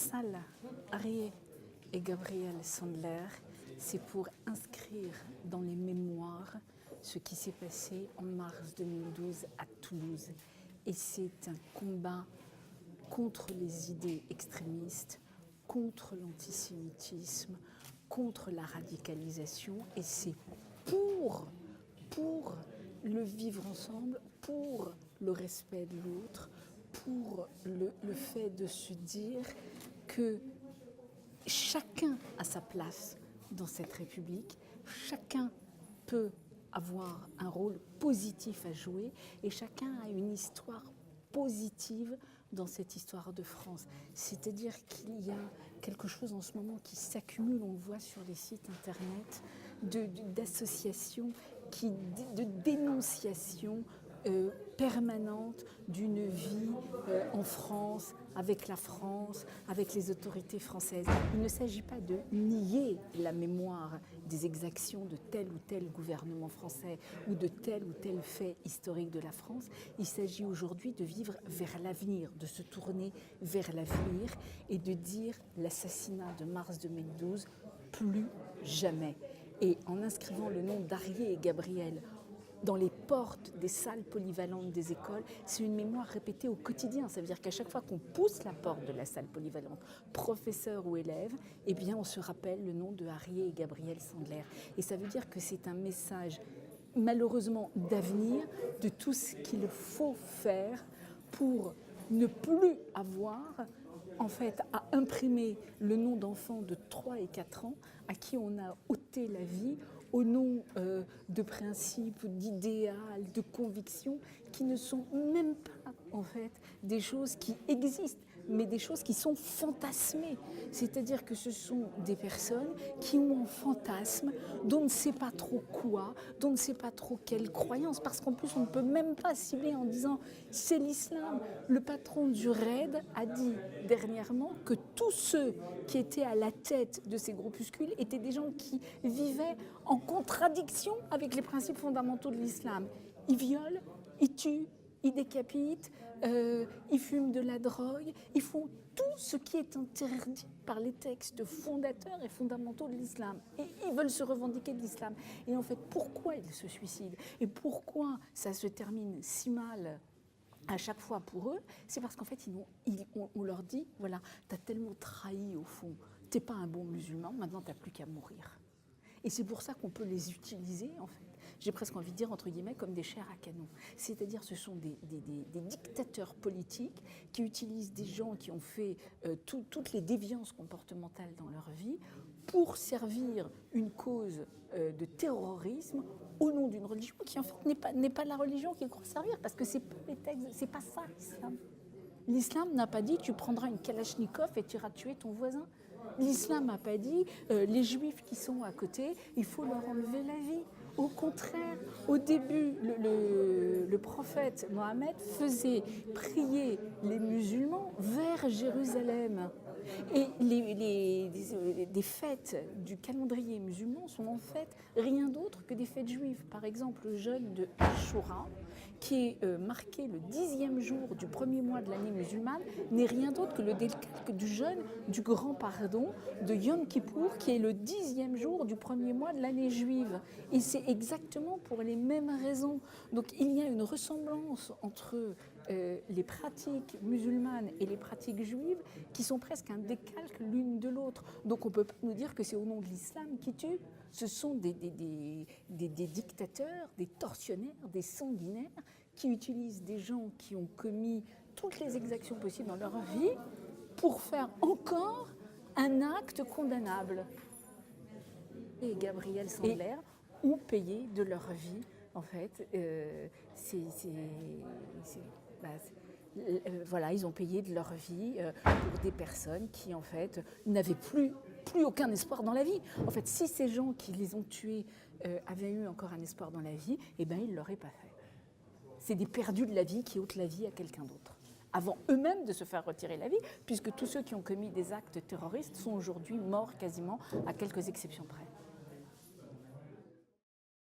salle Harry et Gabriel Sandler, c'est pour inscrire dans les mémoires ce qui s'est passé en mars 2012 à Toulouse. Et c'est un combat contre les idées extrémistes, contre l'antisémitisme, contre la radicalisation, et c'est pour le vivre ensemble, pour le respect de l'autre, pour le fait de se dire que chacun a sa place dans cette République, chacun peut avoir un rôle positif à jouer et chacun a une histoire positive dans cette histoire de France. C'est-à-dire qu'il y a quelque chose en ce moment qui s'accumule, on le voit sur les sites internet, d'associations, de dénonciations permanente d'une vie en France, avec la France, avec les autorités françaises. Il ne s'agit pas de nier la mémoire des exactions de tel ou tel gouvernement français ou de tel ou tel fait historique de la France. Il s'agit aujourd'hui de vivre vers l'avenir, de se tourner vers l'avenir et de dire l'assassinat de mars 2012, plus jamais. Et en inscrivant le nom d'Arié et Gabriel dans les portes des salles polyvalentes des écoles, c'est une mémoire répétée au quotidien. Ça veut dire qu'à chaque fois qu'on pousse la porte de la salle polyvalente, professeur ou élève, eh bien on se rappelle le nom de Harry et Gabriel Sandler. Et ça veut dire que c'est un message malheureusement d'avenir, de tout ce qu'il faut faire pour ne plus avoir en fait à imprimer le nom d'enfants de 3 et 4 ans à qui on a ôté la vie au nom de principes, d'idéals, de convictions qui ne sont même pas en fait des choses qui existent, mais des choses qui sont fantasmées. C'est-à-dire que ce sont des personnes qui ont un fantasme dont on ne sait pas trop quoi, dont on ne sait pas trop quelle croyance, parce qu'en plus on ne peut même pas cibler en disant c'est l'islam. Le patron du RAID a dit dernièrement que tous ceux qui étaient à la tête de ces groupuscules étaient des gens qui vivaient en contradiction avec les principes fondamentaux de l'islam. Ils violent, ils tuent, ils décapitent, ils fument de la drogue, ils font tout ce qui est interdit par les textes fondateurs et fondamentaux de l'islam. Et ils veulent se revendiquer de l'islam. Et en fait, pourquoi ils se suicident et pourquoi ça se termine si mal à chaque fois pour eux, c'est parce qu'en fait, on leur dit, voilà, t'as tellement trahi au fond, t'es pas un bon musulman, maintenant t'as plus qu'à mourir. Et c'est pour ça qu'on peut les utiliser, en fait, j'ai presque envie de dire, entre guillemets, comme des chairs à canon. C'est-à-dire ce sont des dictateurs politiques qui utilisent des gens qui ont fait toutes les déviances comportementales dans leur vie pour servir une cause de terrorisme au nom d'une religion qui, en fait, n'est pas la religion qu'ils croient servir, parce que c'est pas ça, l'islam. L'islam n'a pas dit tu prendras une kalachnikov et tu iras tuer ton voisin. L'islam n'a pas dit les juifs qui sont à côté, il faut leur enlever la vie. Au contraire, au début, le prophète Mohammed faisait prier les musulmans vers Jérusalem. Et des fêtes du calendrier musulman sont en fait rien d'autre que des fêtes juives. Par exemple, le jeûne de Ashura, qui est marqué le 10e jour du premier mois de l'année musulmane, n'est rien d'autre que le décalque du jeûne du grand pardon de Yom Kippour, qui est le 10e jour du premier mois de l'année juive. Et c'est exactement pour les mêmes raisons. Donc il y a une ressemblance entre les pratiques musulmanes et les pratiques juives qui sont presque un décalque l'une de l'autre. Donc on ne peut pas nous dire que c'est au nom de l'islam qui tue. Ce sont des dictateurs, des tortionnaires, des sanguinaires qui utilisent des gens qui ont commis toutes les exactions possibles dans leur vie pour faire encore un acte condamnable. Et Gabriel Sandler ont payé de leur vie, en fait, voilà, ils ont payé de leur vie pour des personnes qui, en fait, n'avaient plus aucun espoir dans la vie. En fait, si ces gens qui les ont tués avaient eu encore un espoir dans la vie, eh bien, ils ne l'auraient pas fait. C'est des perdus de la vie qui ôtent la vie à quelqu'un d'autre, avant eux-mêmes de se faire retirer la vie, puisque tous ceux qui ont commis des actes terroristes sont aujourd'hui morts quasiment, à quelques exceptions près.